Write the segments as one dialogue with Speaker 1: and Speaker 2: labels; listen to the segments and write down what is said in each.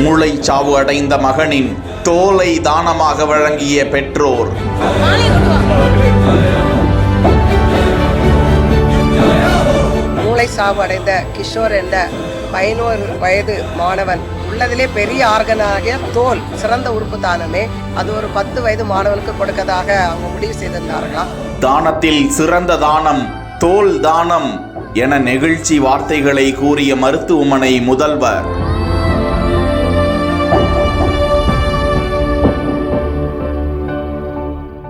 Speaker 1: மூளைச்சாவு அடைந்த மகனின் தோலை தானமாக வழங்கிய பெற்றோர்.
Speaker 2: மூளைச்சாவு அடைந்த கிஷோர் என்ற 11 வயது மாணவன் உள்ளதிலே பெரிய ஆர்கனாகிய தோல் சிறந்த உறுப்பு தானமே அது ஒரு 10 வயது மாணவனுக்கு கொடுக்கதாக அவங்க முடிவு செய்திருந்தார்களாம்.
Speaker 1: தானத்தில் சிறந்த தானம் தோல் தானம் என நெகிழ்ச்சி வார்த்தைகளை கூறிய மருத்துவமனை முதல்வர்.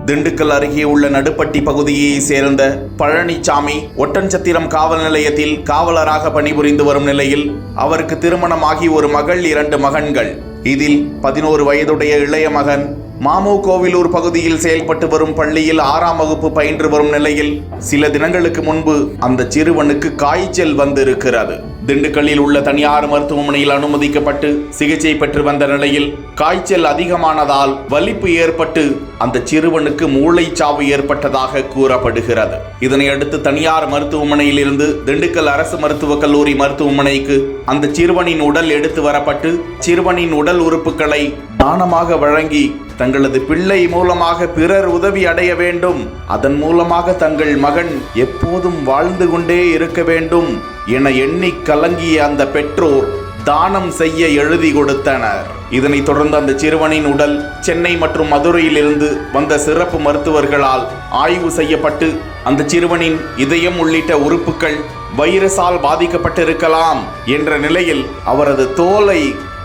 Speaker 1: திண்டுக்கல் அருகே உள்ள நடுப்பட்டி பகுதியை சேர்ந்த பழனிசாமி ஒட்டன்சத்திரம் காவல் நிலையத்தில் காவலராக பணிபுரிந்து வரும் நிலையில் அவருக்கு திருமணமாகி ஒரு மகள் 2 மகன்கள். இதில் 11 வயதுடைய இளைய மகன் மாமுகோவிலூர் பகுதியில் செயல்பட்டு வரும் பள்ளியில் 6ஆம் வகுப்பு பயின்று வரும் நிலையில் சில தினங்களுக்கு முன்பு அந்த சிறுவனுக்கு காய்ச்சல் வந்திருக்கிறது. திண்டுக்கல்லில் உள்ள தனியார் மருத்துவமனையில் அனுமதிக்கப்பட்டு சிகிச்சை பெற்று வந்த நிலையில் காய்ச்சல் அதிகமானதால் வலிப்பு ஏற்பட்டு அந்த சிறுவனுக்கு மூளைச்சாவு ஏற்பட்டதாக கூறப்படுகிறது. இதனையடுத்து தனியார் மருத்துவமனையில் இருந்து திண்டுக்கல் அரசு மருத்துவக் கல்லூரி மருத்துவமனைக்கு அந்த சிறுவனின் உடல் எடுத்து வரப்பட்டு சிறுவனின் உடல் உறுப்புகளை தானமாக வழங்கி தங்களது பிள்ளை மூலமாக பிறர் உதவி அடைய வேண்டும், அதன் மூலமாக தங்கள் மகன் எப்போதும் வாழ்ந்து கொண்டே இருக்க வேண்டும் என எண்ணி கலங்கிய அந்த பெற்றோர் தானம் செய்ய எழுதி கொடுத்தனர். இதனைத் தொடர்ந்து அந்த சிறுவனின் உடல் சென்னை மற்றும் மதுரையிலிருந்து வந்த சிறப்பு மருத்துவர்களால் ஆய்வு செய்யப்பட்டு அந்த சிறுவனின் இதயம் உள்ளிட்ட உறுப்புகள் வைரஸால் பாதிக்கப்பட்டிருக்கலாம் என்ற நிலையில் அவரது தோலை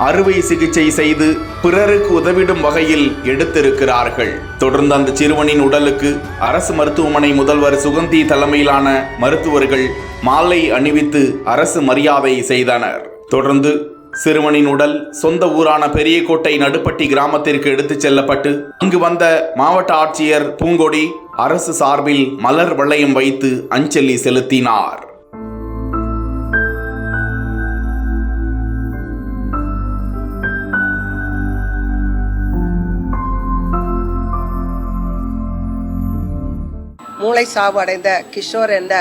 Speaker 1: அறுவை சிகிச்சை செய்து பிறருக்கு உதவிடும் வகையில் எடுத்திருக்கிறார்கள். தொடர்ந்து அந்த சிறுவனின் உடலுக்கு அரசு மருத்துவமனை முதல்வர் சுகந்தி தலைமையிலான மருத்துவர்கள் மாலை அணிவித்து அரசு மரியாதை செய்தனர். தொடர்ந்து சிறுவனின் உடல் சொந்த ஊரான பெரியகோட்டை நடுப்பட்டி கிராமத்திற்கு எடுத்துச் செல்லப்பட்டு அங்கு வந்த மாவட்ட ஆட்சியர் பூங்கொடி அரசு சார்பில் மலர் வளையம் வைத்து அஞ்சலி செலுத்தினார்.
Speaker 2: மூளைச்சாவு அடைந்த கிஷோர் என்ற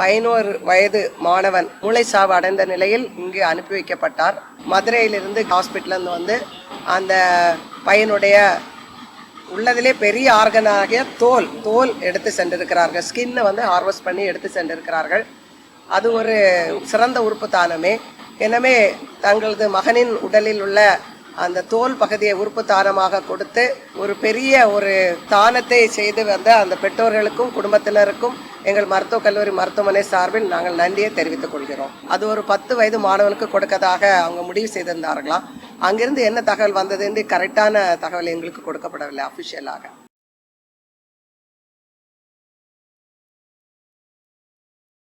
Speaker 2: 11 வயது மாணவன் மூளைச்சாவு அடைந்த நிலையில் இங்கு அனுப்பி வைக்கப்பட்டார். மதுரையிலிருந்து ஹாஸ்பிட்டலிருந்து வந்து அந்த பையனுடைய உள்ளதிலே பெரிய ஆர்கனாகிய தோல் எடுத்து சென்றிருக்கிறார்கள். ஸ்கின்னை வந்து ஹார்வெஸ்ட் பண்ணி எடுத்து சென்றிருக்கிறார்கள். அது ஒரு சிறந்த உறுப்பு தானமே. எனவே தங்களது மகனின் உடலில் உள்ள அந்த தோல் பகுதியை உறுப்பு தானமாக கொடுத்து ஒரு பெரிய ஒரு தானத்தை செய்து வந்த அந்த பெற்றோர்களுக்கும் குடும்பத்தினருக்கும் எங்கள் மருத்துவக் கல்லூரி மருத்துவமனை சார்பில் நாங்கள் நன்றியை தெரிவித்துக் கொள்கிறோம். அது ஒரு 10 வயது மாணவனுக்கு கொடுக்கதாக அவங்க முடிவு செய்திருந்தார்களாம். அங்கிருந்து என்ன தகவல் வந்தது என்று கரெக்டான தகவல் எங்களுக்கு கொடுக்கப்படவில்லை அஃபிஷியலாக.